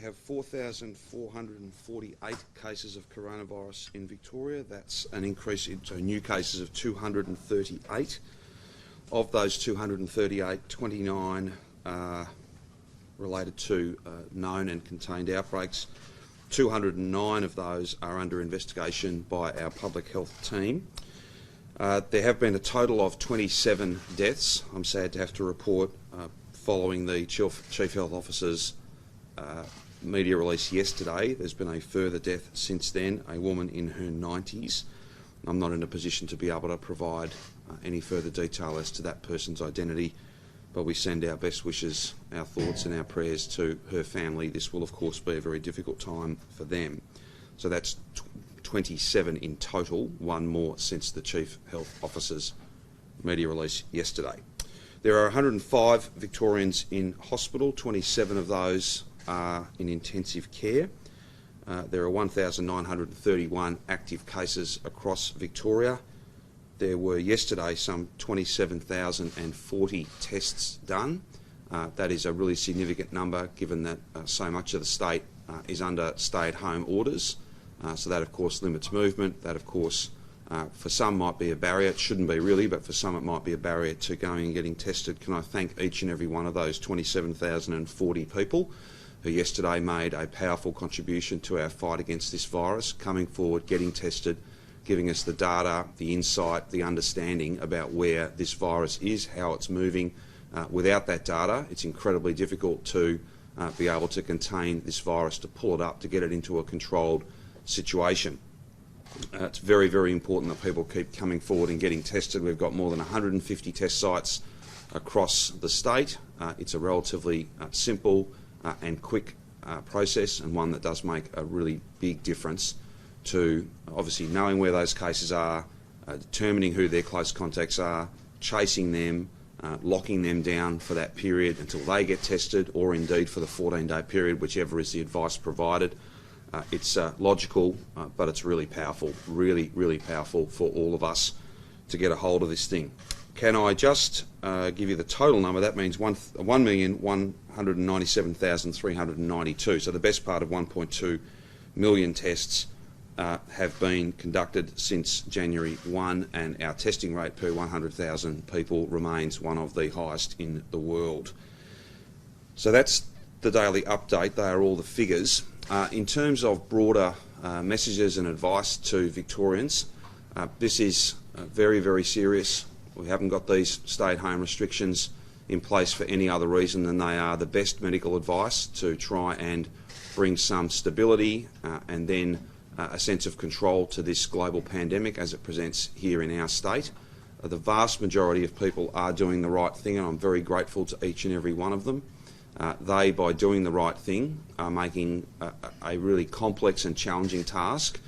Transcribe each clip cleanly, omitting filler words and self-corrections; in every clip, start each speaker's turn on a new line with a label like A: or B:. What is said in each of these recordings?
A: have 4,448 cases of coronavirus in Victoria. That's an increase into new cases of 238. Of those 238, 29 are related to known and contained outbreaks. 209 of those are under investigation by our public health team. There have been a total of 27 deaths, I'm sad to have to report, following the Chief Health Officer's media release yesterday. There's been a further death since then, a woman in her 90s. I'm not in a position to be able to provide any further detail as to that person's identity, but we send our best wishes, our thoughts and our prayers to her family. This will of course be a very difficult time for them. So that's 27 in total, one more since the Chief Health Officer's media release yesterday. There are 105 Victorians in hospital, 27 of those are in intensive care. There are 1,931 active cases across Victoria. There were yesterday some 27,040 tests done. That is a really significant number given that so much of the state is under stay-at-home orders. So that of course limits movement. That of course for some might be a barrier. It shouldn't be really, but for some it might be a barrier to going and getting tested. Can I thank each and every one of those 27,040 people who yesterday made a powerful contribution to our fight against this virus, coming forward, getting tested, giving us the data, the insight, the understanding about where this virus is, how it's moving. Without that data, it's incredibly difficult to be able to contain this virus, to pull it up, to get it into a controlled situation. It's very, very important that people keep coming forward and getting tested. We've got more than 150 test sites across the state. It's a relatively simple and quick process, and one that does make a really big difference to obviously knowing where those cases are, determining who their close contacts are, chasing them, locking them down for that period until they get tested, or indeed for the 14-day period, whichever is the advice provided. It's logical, but it's really powerful, really, really powerful for all of us to get a hold of this thing. Can I just give you the total number? That means 1,197,392. So the best part of 1.2 million tests have been conducted since January 1, and our testing rate per 100,000 people remains one of the highest in the world. So that's the daily update. They are all the figures. In terms of broader messages and advice to Victorians, this is very, very serious. We haven't got these stay-at-home restrictions in place for any other reason than they are the best medical advice to try and bring some stability and then a sense of control to this global pandemic as it presents here in our state. The vast majority of people are doing the right thing, and I'm very grateful to each and every one of them. They, by doing the right thing, are making a really complex and challenging task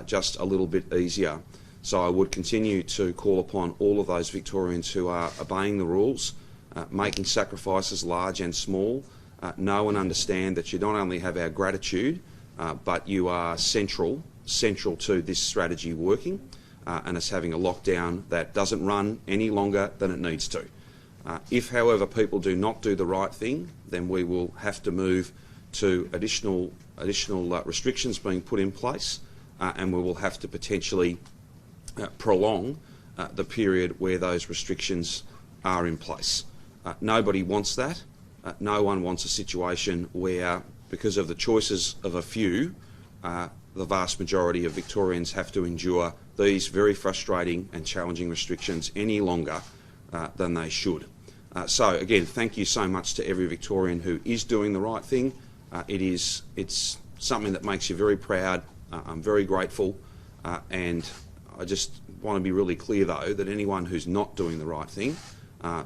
A: just a little bit easier. So I would continue to call upon all of those Victorians who are obeying the rules, making sacrifices large and small, know and understand that you not only have our gratitude, but you are central to this strategy working and us having a lockdown that doesn't run any longer than it needs to. If, however, people do not do the right thing, then we will have to move to additional restrictions being put in place, and we will have to potentially prolong the period where those restrictions are in place. Nobody wants that. No one wants a situation where, because of the choices of a few, the vast majority of Victorians have to endure these very frustrating and challenging restrictions any longer than they should. So again, thank you so much to every Victorian who is doing the right thing. It's something that makes you very proud. I'm very grateful, and I just want to be really clear though that anyone who's not doing the right thing,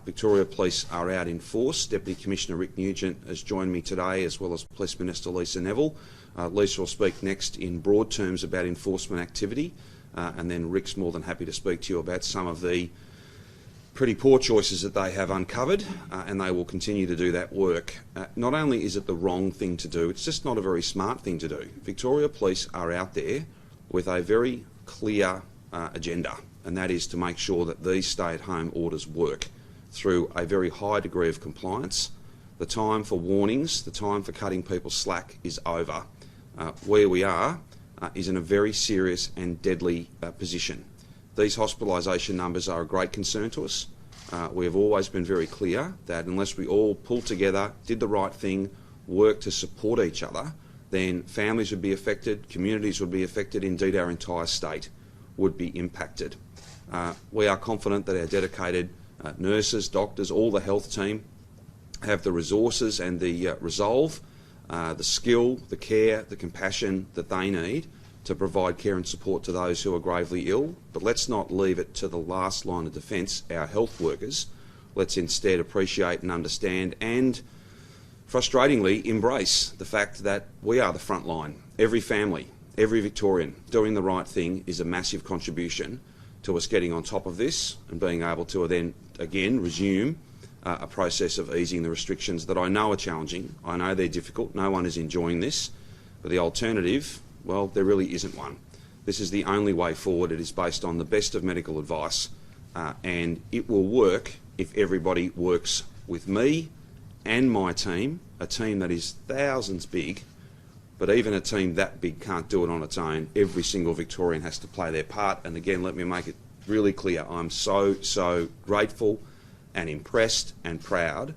A: Victoria Police are out in force. Deputy Commissioner Rick Nugent has joined me today, as well as Police Minister Lisa Neville. Lisa will speak next in broad terms about enforcement activity, and then Rick's more than happy to speak to you about some of the pretty poor choices that they have uncovered, and they will continue to do that work. Not only is it the wrong thing to do, it's just not a very smart thing to do. Victoria Police are out there with a very clear agenda, and that is to make sure that these stay-at-home orders work through a very high degree of compliance, The time for warnings, the time for cutting people slack is over. Where we are is in a very serious and deadly position. These hospitalisation numbers are a great concern to us. We have always been very clear that unless we all pull together, did the right thing, work to support each other, then families would be affected, communities would be affected, indeed our entire state would be impacted. We are confident that our dedicated nurses, doctors, all the health team have the resources and the resolve, the skill, the care, the compassion that they need to provide care and support to those who are gravely ill. But let's not leave it to the last line of defence, our health workers. Let's instead appreciate and understand and, frustratingly, embrace the fact that we are the front line. Every family, every Victorian doing the right thing is a massive contribution to us getting on top of this and being able to then again resume a process of easing the restrictions that I know are challenging. I know they're difficult. No one is enjoying this. But the alternative, well, there really isn't one. This is the only way forward. It is based on the best of medical advice, and it will work if everybody works with me and my team, a team that is thousands big, but even a team that big can't do it on its own. Every single Victorian has to play their part. And again, let me make it really clear, I'm so grateful and impressed and proud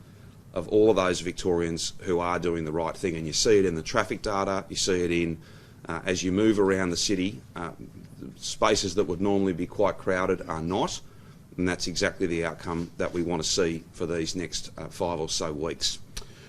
A: of all of those Victorians who are doing the right thing. And you see it in the traffic data, you see it in, as you move around the city, spaces that would normally be quite crowded are not. And that's exactly the outcome that we want to see for these next 5 or so weeks.